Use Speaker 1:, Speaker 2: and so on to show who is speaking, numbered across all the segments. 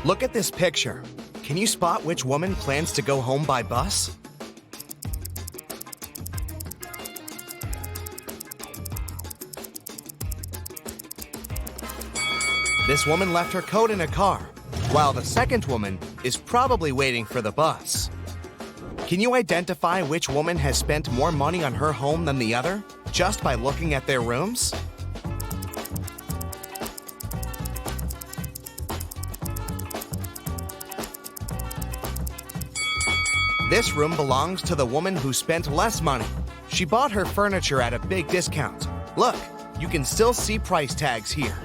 Speaker 1: Look at this picture. Can you spot which woman plans to go home by bus? This woman left her coat in a car, while the second woman is probably waiting for the bus. Can you identify which woman has spent more money on her home than the other, just by looking at their rooms? This room belongs to the woman who spent less money. She bought her furniture at a big discount. Look, you can still see price tags here.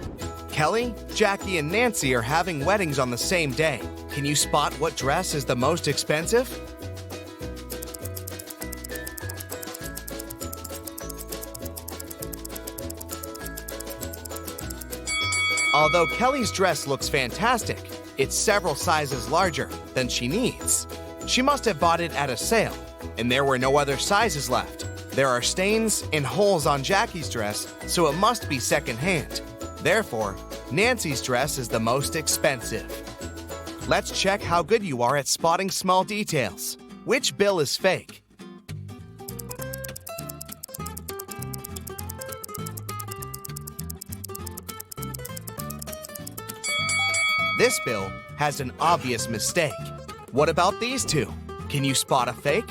Speaker 1: Kelly, Jackie, and Nancy are having weddings on the same day. Can you spot what dress is the most expensive? Although Kelly's dress looks fantastic, it's several sizes larger than she needs. She must have bought it at a sale, and there were no other sizes left. There are stains and holes on Jackie's dress, so it must be secondhand. Therefore, Nancy's dress is the most expensive. Let's check how good you are at spotting small details. Which bill is fake? This bill has an obvious mistake. What about these two? Can you spot a fake?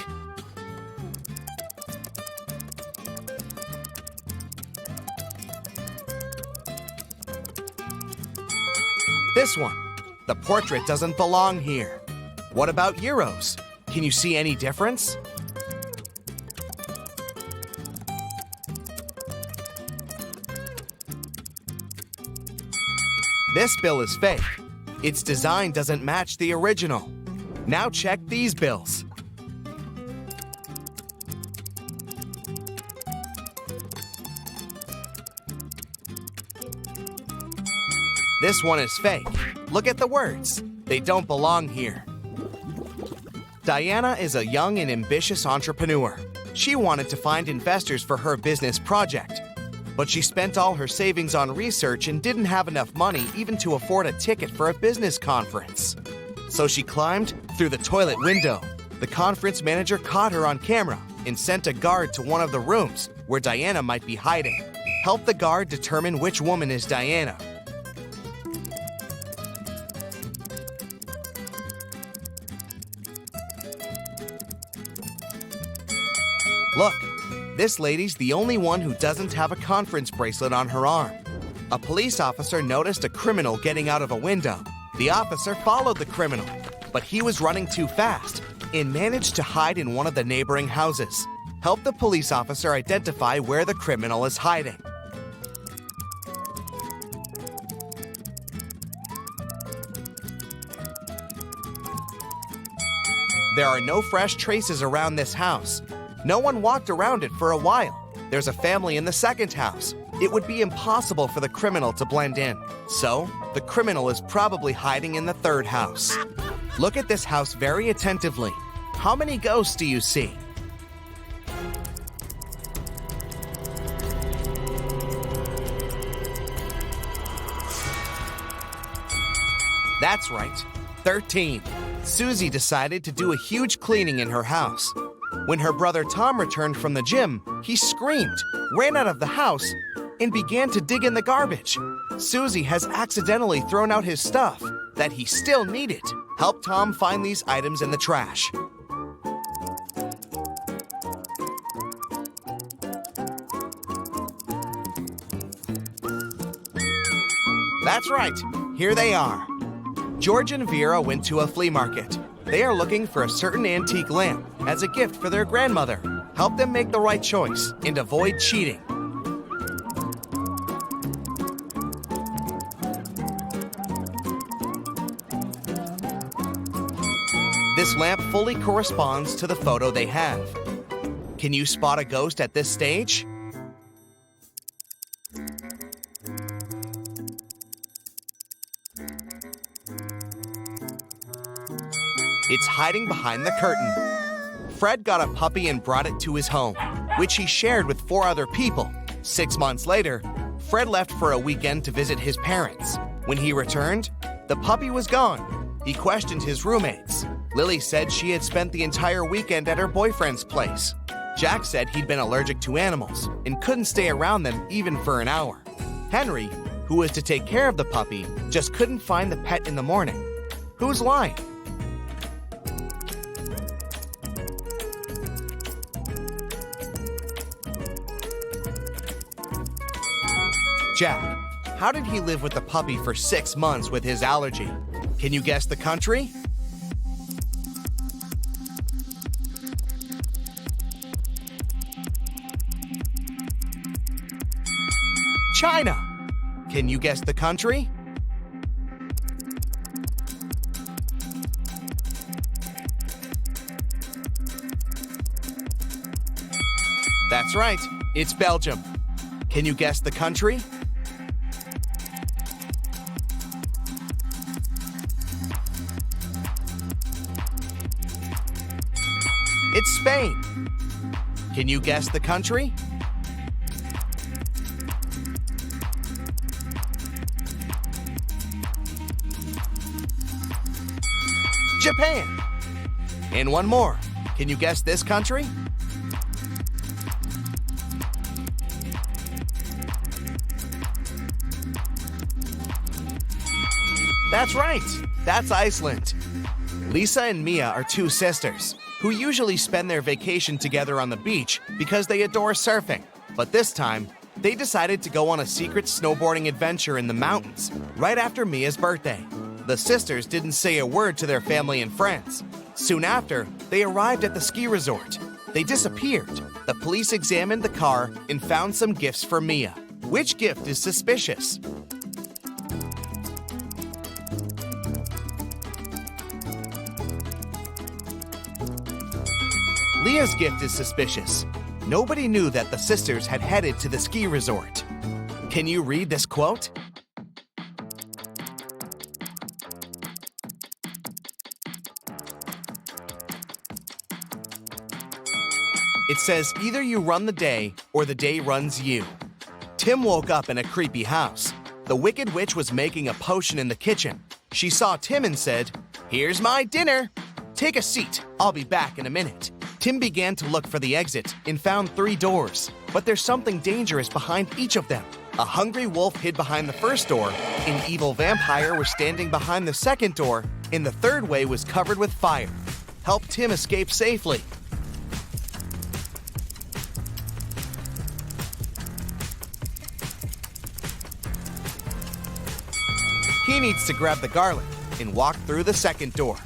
Speaker 1: This one. The portrait doesn't belong here. What about euros? Can you see any difference? This bill is fake. Its design doesn't match the original. Now check these bills. This one is fake. Look at the words. They don't belong here. Diana is a young and ambitious entrepreneur. She wanted to find investors for her business project, but she spent all her savings on research and didn't have enough money even to afford a ticket for a business conference. So she climbed through the toilet window. The conference manager caught her on camera and sent a guard to one of the rooms where Diana might be hiding. Help the guard determine which woman is Diana. Look, this lady's the only one who doesn't have a conference bracelet on her arm. A police officer noticed a criminal getting out of a window. The officer followed the criminal, but he was running too fast and managed to hide in one of the neighboring houses. Help the police officer identify where the criminal is hiding. There are no fresh traces around this house. No one walked around it for a while. There's a family in the second house. It would be impossible for the criminal to blend in. So, the criminal is probably hiding in the third house. Look at this house very attentively. How many ghosts do you see? That's right, 13. Susie decided to do a huge cleaning in her house. When her brother Tom returned from the gym, he screamed, ran out of the house, and began to dig in the garbage. Susie has accidentally thrown out his stuff that he still needed. Help Tom find these items in the trash. That's right, here they are. George and Vera went to a flea market. They are looking for a certain antique lamp as a gift for their grandmother. Help them make the right choice and avoid cheating. This lamp fully corresponds to the photo they have. Can you spot a ghost at this stage? It's hiding behind the curtain. Fred got a puppy and brought it to his home, which he shared with 4 other people. 6 months later, Fred left for a weekend to visit his parents. When he returned, the puppy was gone. He questioned his roommates. Lily said she had spent the entire weekend at her boyfriend's place. Jack said he'd been allergic to animals and couldn't stay around them even for an hour. Henry, who was to take care of the puppy, just couldn't find the pet in the morning. Who's lying? Jack. How did he live with the puppy for 6 months with his allergy? Can you guess the country? China. Can you guess the country? That's right, it's Belgium. Can you guess the country? It's Spain. Can you guess the country? Japan. And one more. Can you guess this country? That's right. That's Iceland. Lisa and Mia are two sisters who usually spend their vacation together on the beach because they adore surfing. But this time, they decided to go on a secret snowboarding adventure in the mountains right after Mia's birthday. The sisters didn't say a word to their family and friends. Soon after, they arrived at the ski resort. They disappeared. The police examined the car and found some gifts for Mia. Which gift is suspicious? Leah's gift is suspicious. Nobody knew that the sisters had headed to the ski resort. Can you read this quote? It says, either you run the day or the day runs you. Tim woke up in a creepy house. The Wicked Witch was making a potion in the kitchen. She saw Tim and said, "Here's my dinner. Take a seat. I'll be back in a minute." Tim began to look for the exit and found 3 doors, but there's something dangerous behind each of them. A hungry wolf hid behind the first door, an evil vampire was standing behind the second door, and the third way was covered with fire. Help Tim escape safely. He needs to grab the garlic and walk through the second door.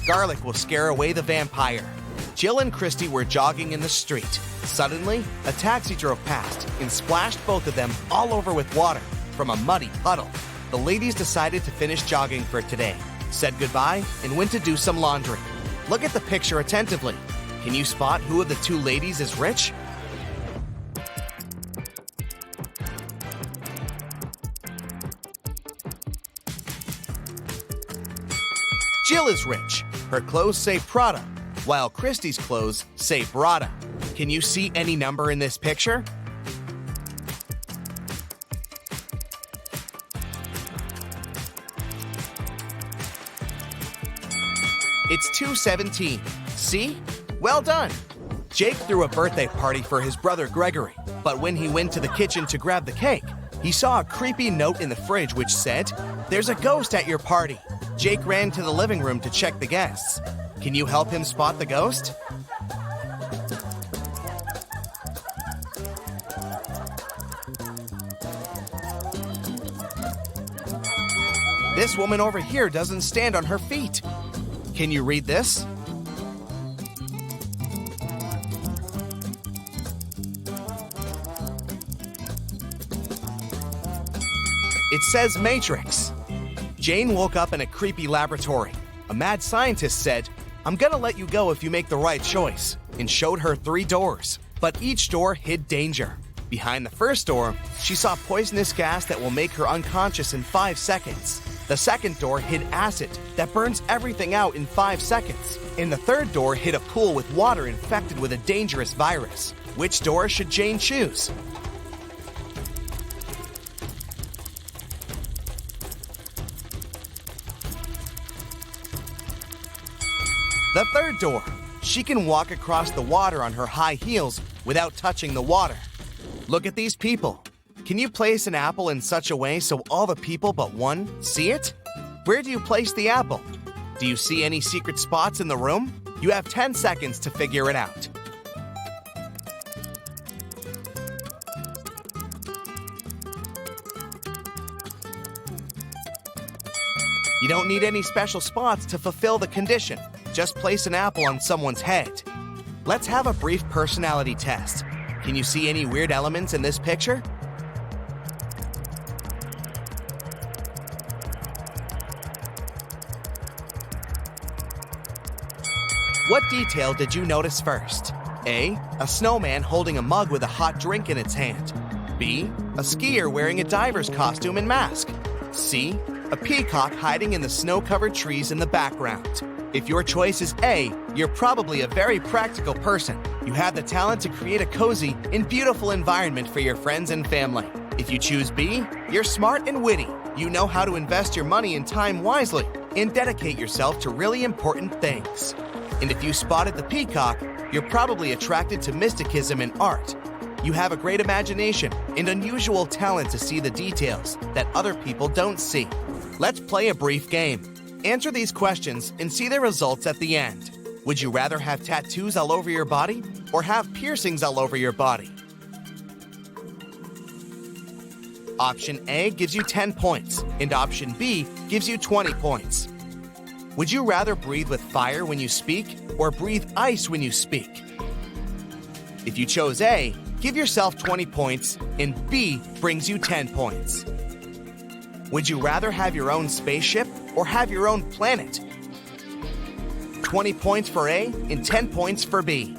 Speaker 1: Garlic will scare away the vampire. Jill and Christy were jogging in the street. Suddenly, a taxi drove past and splashed both of them all over with water from a muddy puddle. The ladies decided to finish jogging for today, said goodbye, and went to do some laundry. Look at the picture attentively. Can you spot who of the 2 ladies is rich? Jill is rich. Her clothes say Prada, while Christy's clothes say Prada. Can you see any number in this picture? It's 217. See? Well done. Jake threw a birthday party for his brother Gregory, but when he went to the kitchen to grab the cake, he saw a creepy note in the fridge which said, "There's a ghost at your party." Jake ran to the living room to check the guests. Can you help him spot the ghost? This woman over here doesn't stand on her feet. Can you read this? It says Matrix. Jane woke up in a creepy laboratory. A mad scientist said, "I'm gonna let you go if you make the right choice," and showed her 3 doors. But each door hid danger. Behind the first door, she saw poisonous gas that will make her unconscious in 5 seconds. The second door hid acid that burns everything out in 5 seconds. And the third door hid a pool with water infected with a dangerous virus. Which door should Jane choose? The third door. She can walk across the water on her high heels without touching the water. Look at these people. Can you place an apple in such a way so all the people but one see it? Where do you place the apple? Do you see any secret spots in the room? You have 10 seconds to figure it out. You don't need any special spots to fulfill the condition. Just place an apple on someone's head. Let's have a brief personality test. Can you see any weird elements in this picture? What detail did you notice first? A snowman holding a mug with a hot drink in its hand. B, a skier wearing a diver's costume and mask. C, a peacock hiding in the snow-covered trees in the background. If your choice is A, you're probably a very practical person. You have the talent to create a cozy and beautiful environment for your friends and family. If you choose B, you're smart and witty. You know how to invest your money and time wisely and dedicate yourself to really important things. And if you spotted the peacock, you're probably attracted to mysticism and art. You have a great imagination and unusual talent to see the details that other people don't see. Let's play a brief game. Answer these questions and see the results at the end. Would you rather have tattoos all over your body or have piercings all over your body? Option A gives you 10 points, and option B gives you 20 points. Would you rather breathe with fire when you speak or breathe ice when you speak? If you chose A, give yourself 20 points, and B brings you 10 points. Would you rather have your own spaceship or have your own planet? 20 points for A and 10 points for B.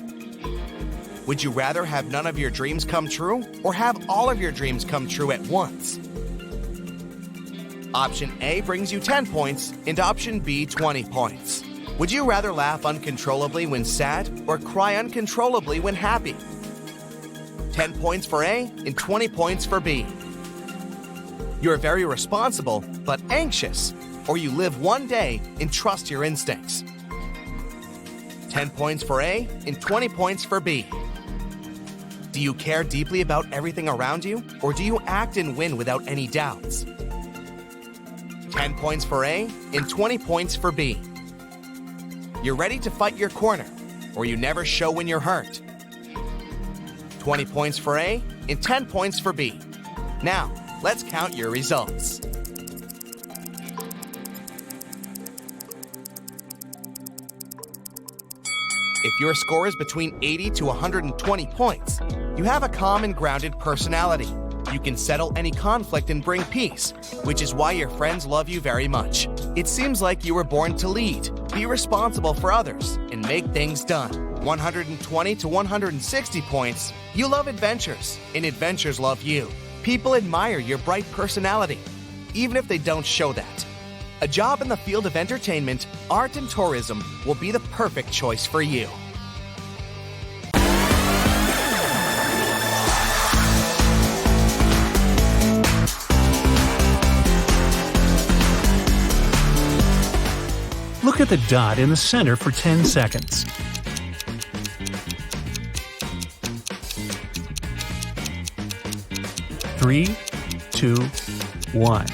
Speaker 1: Would you rather have none of your dreams come true or have all of your dreams come true at once? Option A brings you 10 points and option B 20 points. Would you rather laugh uncontrollably when sad or cry uncontrollably when happy? 10 points for A and 20 points for B. You're very responsible but anxious, or you live one day and trust your instincts. 10 points for A and 20 points for B. Do you care deeply about everything around you, or do you act and win without any doubts? 10 points for A and 20 points for B. You're ready to fight your corner, or you never show when you're hurt. 20 points for A and 10 points for B. Now, let's count your results. If your score is between 80 to 120 points, you have a calm and grounded personality. You can settle any conflict and bring peace, which is why your friends love you very much. It seems like you were born to lead, be responsible for others, and make things done. 120 to 160 points, you love adventures, and adventures love you. People admire your bright personality, even if they don't show that. A job in the field of entertainment, art, and tourism will be the perfect choice for you.
Speaker 2: Look at the dot in the center for 10 seconds. Three, 2, 1.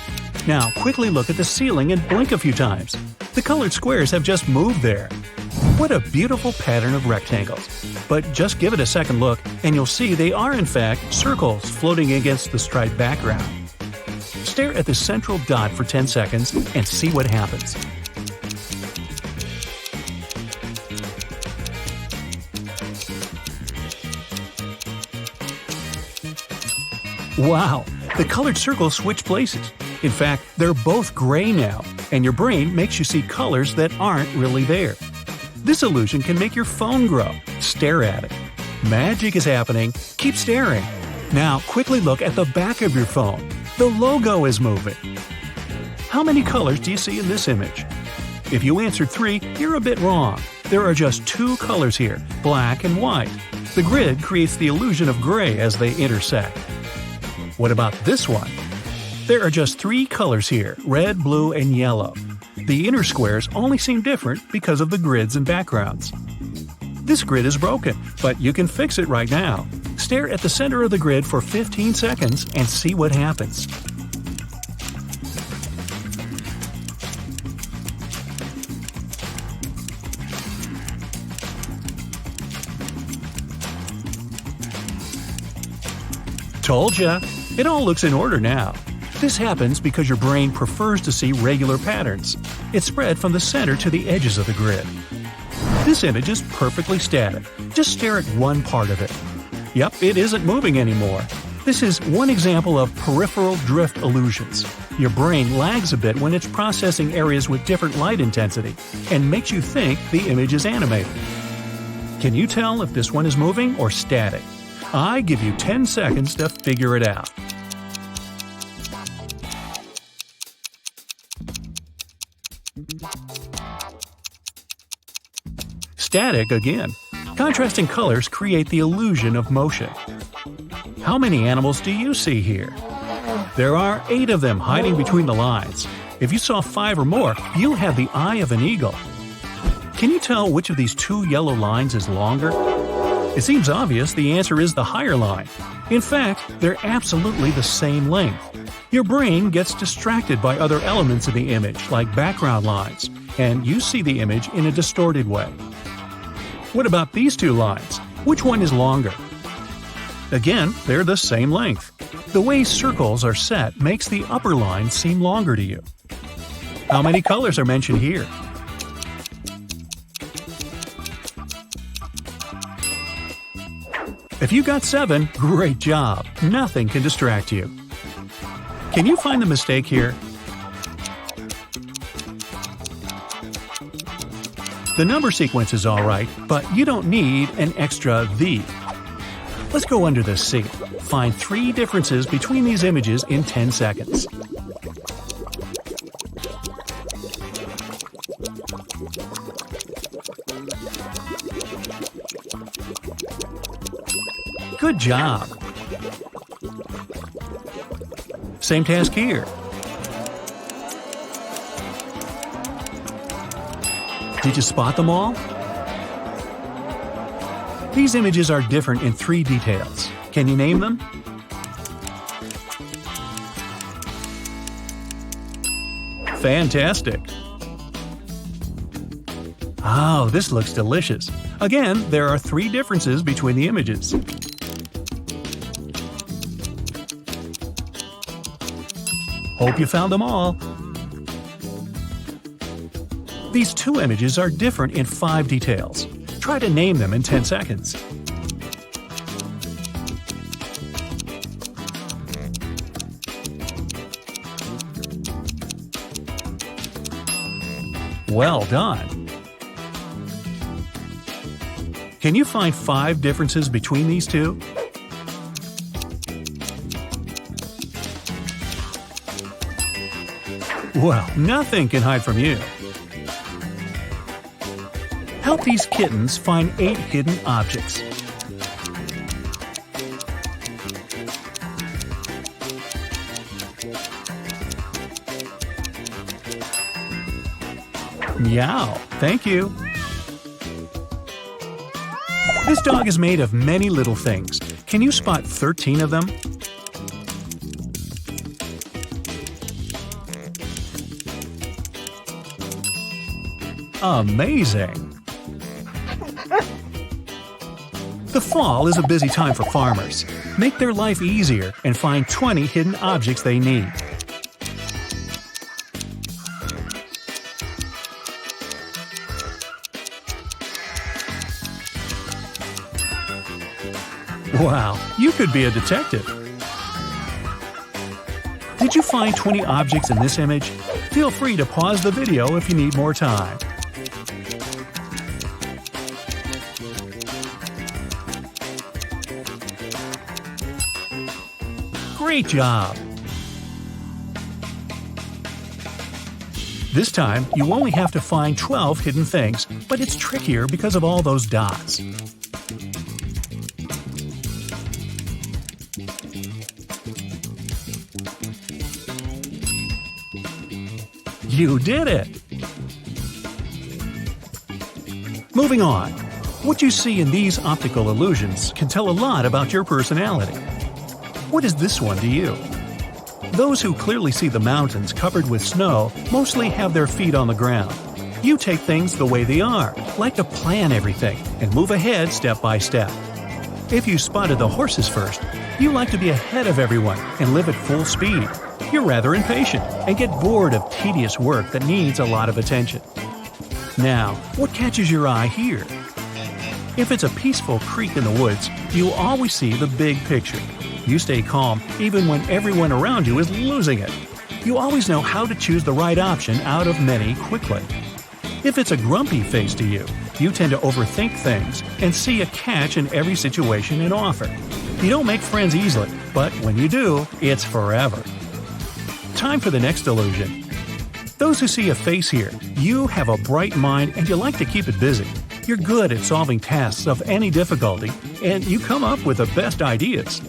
Speaker 2: Now, quickly look at the ceiling and blink a few times. The colored squares have just moved there. What a beautiful pattern of rectangles. But just give it a second look and you'll see they are in fact circles floating against the striped background. Stare at the central dot for 10 seconds and see what happens. Wow! The colored circles switch places. In fact, they're both gray now, and your brain makes you see colors that aren't really there. This illusion can make your phone grow. Stare at it. Magic is happening. Keep staring. Now, quickly look at the back of your phone. The logo is moving. How many colors do you see in this image? If you answered 3, you're a bit wrong. There are just 2 colors here, black and white. The grid creates the illusion of gray as they intersect. What about this one? There are just 3 colors here, red, blue, and yellow. The inner squares only seem different because of the grids and backgrounds. This grid is broken, but you can fix it right now. Stare at the center of the grid for 15 seconds and see what happens. Told ya! It all looks in order now. This happens because your brain prefers to see regular patterns. It's spread from the center to the edges of the grid. This image is perfectly static. Just stare at one part of it. Yep, it isn't moving anymore. This is one example of peripheral drift illusions. Your brain lags a bit when it's processing areas with different light intensity and makes you think the image is animated. Can you tell if this one is moving or static? I give you 10 seconds to figure it out. Static again. Contrasting colors create the illusion of motion. How many animals do you see here? There are 8 of them hiding between the lines. If you saw 5 or more, you'll have the eye of an eagle. Can you tell which of these 2 yellow lines is longer? It seems obvious the answer is the higher line. In fact, they're absolutely the same length. Your brain gets distracted by other elements in the image, like background lines, and you see the image in a distorted way. What about these 2 lines? Which one is longer? Again, they're the same length. The way circles are set makes the upper line seem longer to you. How many colors are mentioned here? If you got 7, great job! Nothing can distract you. Can you find the mistake here? The number sequence is alright, but you don't need an extra "the." Let's go under the C. Find 3 differences between these images in 10 seconds. Good job! Same task here. Did you spot them all? These images are different in 3 details. Can you name them? Fantastic! Oh, this looks delicious. Again, there are 3 differences between the images. Hope you found them all. These 2 images are different in 5 details. Try to name them in 10 seconds. Well done! Can you find 5 differences between these 2? Well, nothing can hide from you. Help these kittens find 8 hidden objects. Meow, thank you. This dog is made of many little things. Can you spot 13 of them? Amazing! The fall is a busy time for farmers. Make their life easier and find 20 hidden objects they need. Wow, you could be a detective. Did you find 20 objects in this image? Feel free to pause the video if you need more time. Great job! This time, you only have to find 12 hidden things, but it's trickier because of all those dots. You did it! Moving on. What you see in these optical illusions can tell a lot about your personality. What is this one to you? Those who clearly see the mountains covered with snow mostly have their feet on the ground. You take things the way they are, like to plan everything, and move ahead step by step. If you spotted the horses first, you like to be ahead of everyone and live at full speed. You're rather impatient and get bored of tedious work that needs a lot of attention. Now, what catches your eye here? If it's a peaceful creek in the woods, you always see the big picture. You stay calm even when everyone around you is losing it. You always know how to choose the right option out of many quickly. If it's a grumpy face to you, you tend to overthink things and see a catch in every situation and offer. You don't make friends easily, but when you do, it's forever. Time for the next illusion. Those who see a face here, you have a bright mind and you like to keep it busy. You're good at solving tasks of any difficulty, and you come up with the best ideas.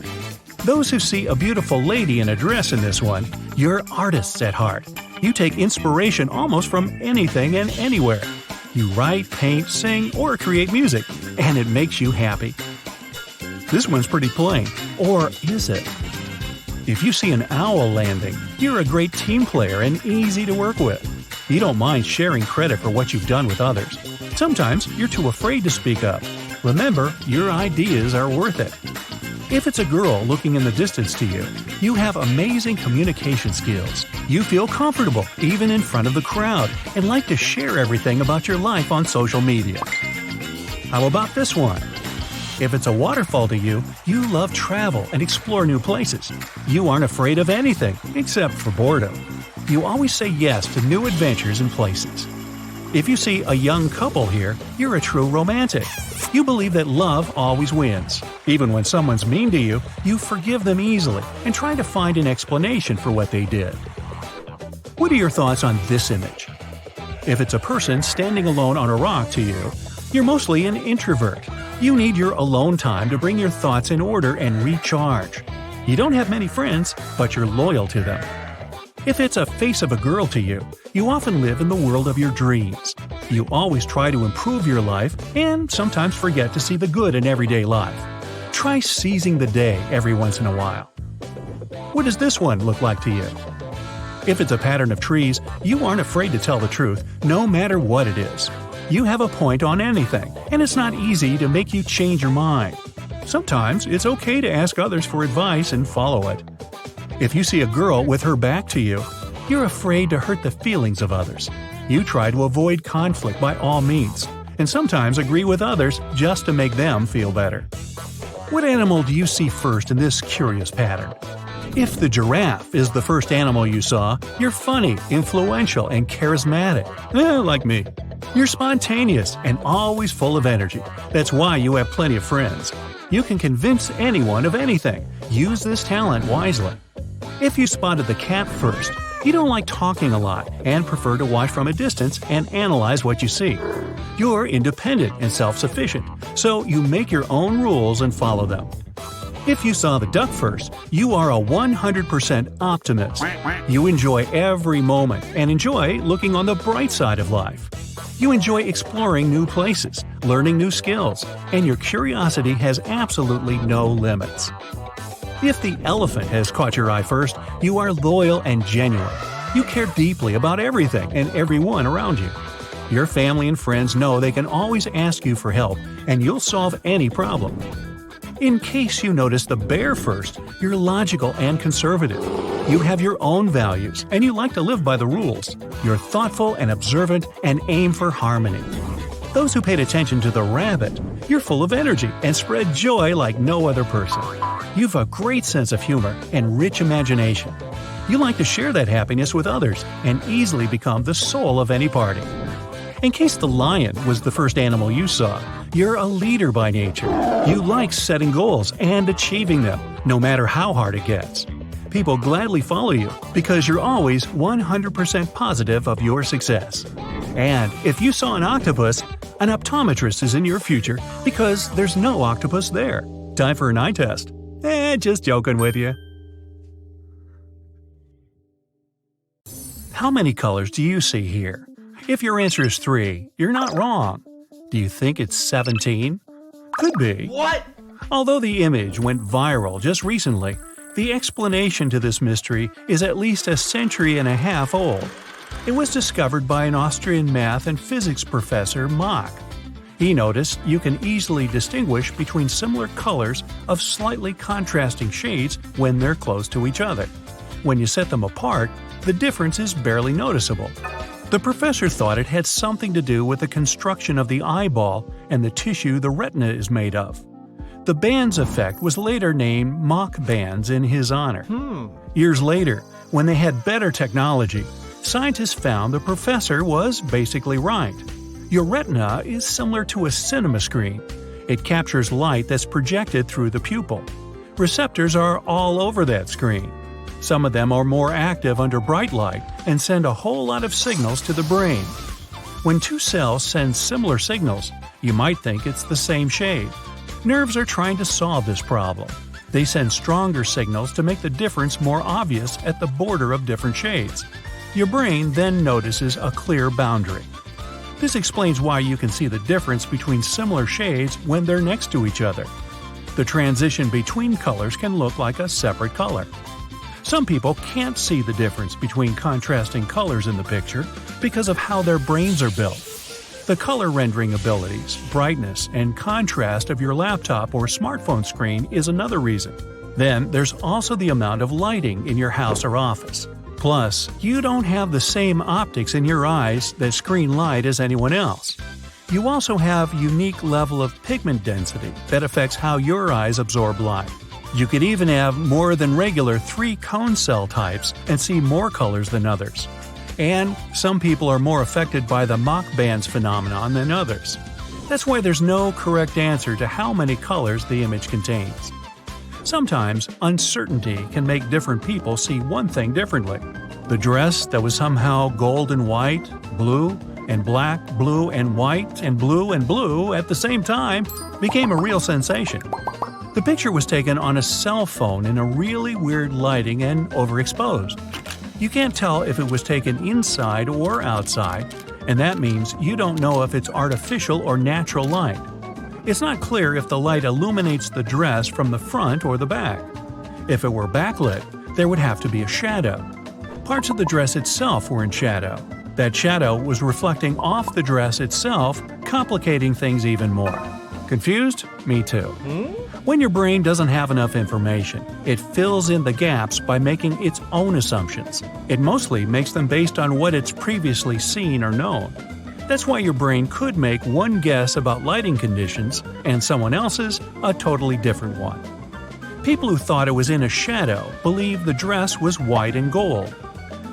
Speaker 2: Those who see a beautiful lady in a dress in this one, you're artists at heart. You take inspiration almost from anything and anywhere. You write, paint, sing, or create music, and it makes you happy. This one's pretty plain, or is it? If you see an owl landing, you're a great team player and easy to work with. You don't mind sharing credit for what you've done with others. Sometimes you're too afraid to speak up. Remember, your ideas are worth it. If it's a girl looking in the distance to you, you have amazing communication skills. You feel comfortable even in front of the crowd and like to share everything about your life on social media. How about this one? If it's a waterfall to you, you love travel and explore new places. You aren't afraid of anything except for boredom. You always say yes to new adventures and places. If you see a young couple here, you're a true romantic. You believe that love always wins. Even when someone's mean to you, you forgive them easily and try to find an explanation for what they did. What are your thoughts on this image? If it's a person standing alone on a rock to you, you're mostly an introvert. You need your alone time to bring your thoughts in order and recharge. You don't have many friends, but you're loyal to them. If it's a face of a girl to you, you often live in the world of your dreams. You always try to improve your life and sometimes forget to see the good in everyday life. Try seizing the day every once in a while. What does this one look like to you? If it's a pattern of trees, you aren't afraid to tell the truth, no matter what it is. You have a point on anything, and it's not easy to make you change your mind. Sometimes it's okay to ask others for advice and follow it. If you see a girl with her back to you, you're afraid to hurt the feelings of others. You try to avoid conflict by all means, and sometimes agree with others just to make them feel better. What animal do you see first in this curious pattern? If the giraffe is the first animal you saw, you're funny, influential, and charismatic. Like me. You're spontaneous and always full of energy. That's why you have plenty of friends. You can convince anyone of anything. Use this talent wisely. If you spotted the cat first, you don't like talking a lot and prefer to watch from a distance and analyze what you see. You're independent and self-sufficient, so you make your own rules and follow them. If you saw the duck first, you are a 100% optimist. You enjoy every moment and enjoy looking on the bright side of life. You enjoy exploring new places, learning new skills, and your curiosity has absolutely no limits. If the elephant has caught your eye first, you are loyal and genuine. You care deeply about everything and everyone around you. Your family and friends know they can always ask you for help, and you'll solve any problem. In case you notice the bear first, you're logical and conservative. You have your own values, and you like to live by the rules. You're thoughtful and observant and aim for harmony. Those who paid attention to the rabbit, you're full of energy and spread joy like no other person. You've a great sense of humor and rich imagination. You like to share that happiness with others and easily become the soul of any party. In case the lion was the first animal you saw, you're a leader by nature. You like setting goals and achieving them, no matter how hard it gets. People gladly follow you because you're always 100% positive of your success. And if you saw an octopus, an optometrist is in your future because there's no octopus there. Time for an eye test. Just joking with you. How many colors do you see here? If your answer is 3, you're not wrong. Do you think it's 17? Could be.
Speaker 1: What?
Speaker 2: Although the image went viral just recently, the explanation to this mystery is at least a century and a half old. It was discovered by an Austrian math and physics professor, Mach. He noticed you can easily distinguish between similar colors of slightly contrasting shades when they're close to each other. When you set them apart, the difference is barely noticeable. The professor thought it had something to do with the construction of the eyeball and the tissue the retina is made of. The bands effect was later named Mach bands in his honor. Years later, when they had better technology, scientists found the professor was basically right. Your retina is similar to a cinema screen. It captures light that's projected through the pupil. Receptors are all over that screen. Some of them are more active under bright light and send a whole lot of signals to the brain. When two cells send similar signals, you might think it's the same shade. Nerves are trying to solve this problem. They send stronger signals to make the difference more obvious at the border of different shades. Your brain then notices a clear boundary. This explains why you can see the difference between similar shades when they're next to each other. The transition between colors can look like a separate color. Some people can't see the difference between contrasting colors in the picture because of how their brains are built. The color rendering abilities, brightness, and contrast of your laptop or smartphone screen is another reason. Then there's also the amount of lighting in your house or office. Plus, you don't have the same optics in your eyes that screen light as anyone else. You also have unique level of pigment density that affects how your eyes absorb light. You could even have more than regular 3 cone cell types and see more colors than others. And some people are more affected by the Mach bands phenomenon than others. That's why there's no correct answer to how many colors the image contains. Sometimes, uncertainty can make different people see one thing differently. The dress that was somehow gold and white, blue and black, blue and white, and blue at the same time became a real sensation. The picture was taken on a cell phone in a really weird lighting and overexposed. You can't tell if it was taken inside or outside, and that means you don't know if it's artificial or natural light. It's not clear if the light illuminates the dress from the front or the back. If it were backlit, there would have to be a shadow. Parts of the dress itself were in shadow. That shadow was reflecting off the dress itself, complicating things even more. Confused? Me too. When your brain doesn't have enough information, it fills in the gaps by making its own assumptions. It mostly makes them based on what it's previously seen or known. That's why your brain could make one guess about lighting conditions and someone else's a totally different one. People who thought it was in a shadow believed the dress was white and gold.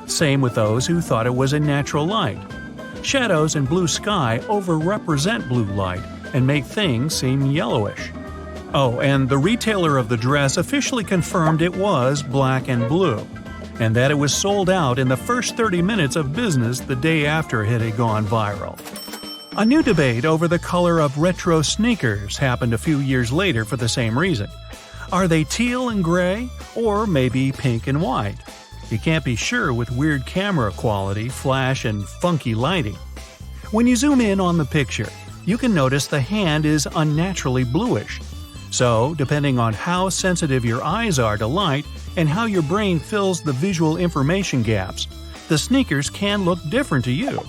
Speaker 2: Same with those who thought it was in natural light. Shadows and blue sky overrepresent blue light and make things seem yellowish. Oh, and the retailer of the dress officially confirmed it was black and blue, and that it was sold out in the first 30 minutes of business the day after it had gone viral. A new debate over the color of retro sneakers happened a few years later for the same reason. Are they teal and gray, or maybe pink and white? You can't be sure with weird camera quality, flash, and funky lighting. When you zoom in on the picture, you can notice the hand is unnaturally bluish. So, depending on how sensitive your eyes are to light and how your brain fills the visual information gaps, the sneakers can look different to you.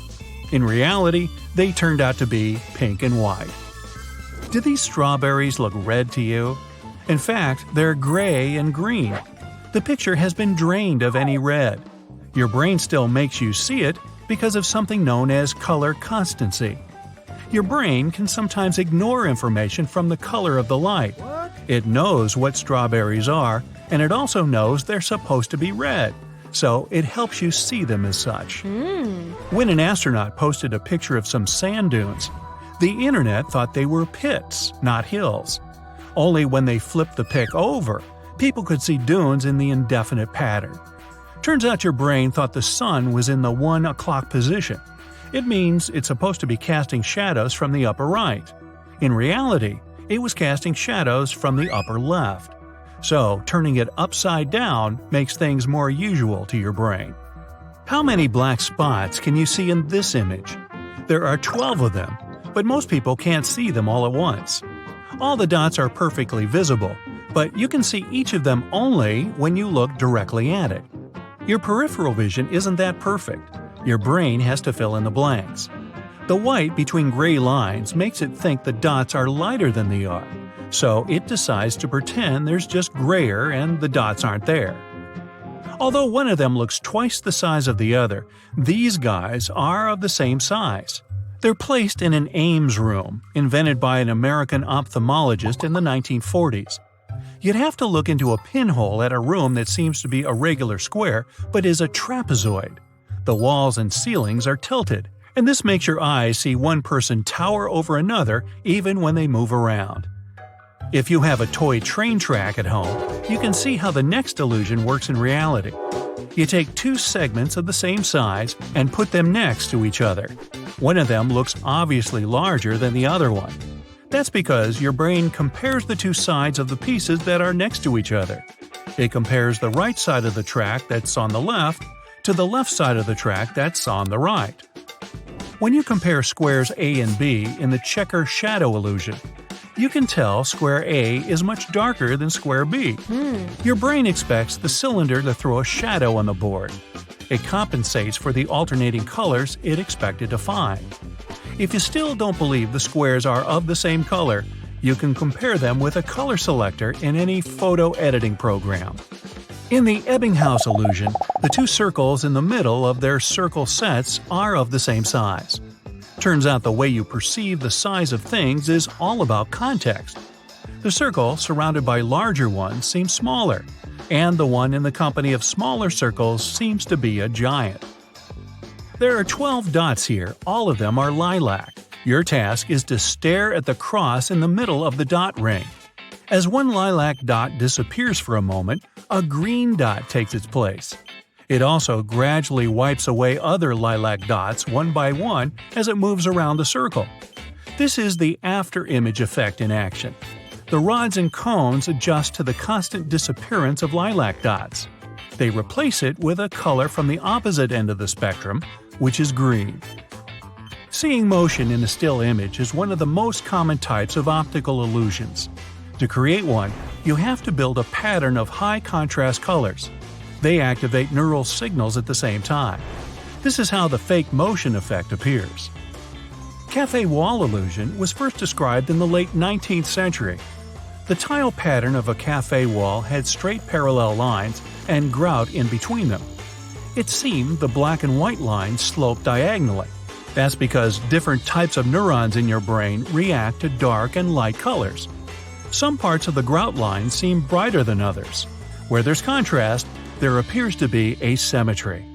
Speaker 2: In reality, they turned out to be pink and white. Do these strawberries look red to you? In fact, they're gray and green. The picture has been drained of any red. Your brain still makes you see it because of something known as color constancy. Your brain can sometimes ignore information from the color of the light. It knows what strawberries are, and it also knows they're supposed to be red, so it helps you see them as such. When an astronaut posted a picture of some sand dunes, the internet thought they were pits, not hills. Only when they flipped the pic over, people could see dunes in the indefinite pattern. Turns out your brain thought the sun was in the 1 o'clock position. It means it's supposed to be casting shadows from the upper right. In reality, it was casting shadows from the upper left. So, turning it upside down makes things more usual to your brain. How many black spots can you see in this image? There are 12 of them. but most people can't see them all at once. All the dots are perfectly visible, but you can see each of them only when you look directly at it. Your peripheral vision isn't that perfect. Your brain has to fill in the blanks. The white between gray lines makes it think the dots are lighter than they are, so it decides to pretend there's just grayer and the dots aren't there. Although one of them looks twice the size of the other, these guys are of the same size. They're placed in an Ames room, invented by an American ophthalmologist in the 1940s. You'd have to look into a pinhole at a room that seems to be a regular square but is a trapezoid. The walls and ceilings are tilted, and this makes your eyes see one person tower over another even when they move around. If you have a toy train track at home, you can see how the next illusion works in reality. You take two segments of the same size and put them next to each other. One of them looks obviously larger than the other one. That's because your brain compares the two sides of the pieces that are next to each other. It compares the right side of the track that's on the left to the left side of the track that's on the right. When you compare squares A and B in the checker shadow illusion, you can tell square A is much darker than square B. Your brain expects the cylinder to throw a shadow on the board. It compensates for the alternating colors it expected to find. If you still don't believe the squares are of the same color, you can compare them with a color selector in any photo editing program. In the Ebbinghaus illusion, the two circles in the middle of their circle sets are of the same size. Turns out the way you perceive the size of things is all about context. The circle surrounded by larger ones seems smaller, and the one in the company of smaller circles seems to be a giant. There are 12 dots here, all of them are lilac. Your task is to stare at the cross in the middle of the dot ring. As one lilac dot disappears for a moment, a green dot takes its place. It also gradually wipes away other lilac dots one by one as it moves around the circle. This is the after-image effect in action. The rods and cones adjust to the constant disappearance of lilac dots. They replace it with a color from the opposite end of the spectrum, which is green. Seeing motion in a still image is one of the most common types of optical illusions. To create one, you have to build a pattern of high-contrast colors. They activate neural signals at the same time. This is how the fake motion effect appears. Café wall illusion was first described in the late 19th century. The tile pattern of a café wall had straight parallel lines and grout in between them. It seemed the black and white lines sloped diagonally. That's because different types of neurons in your brain react to dark and light colors. Some parts of the grout line seem brighter than others. Where there's contrast, there appears to be asymmetry.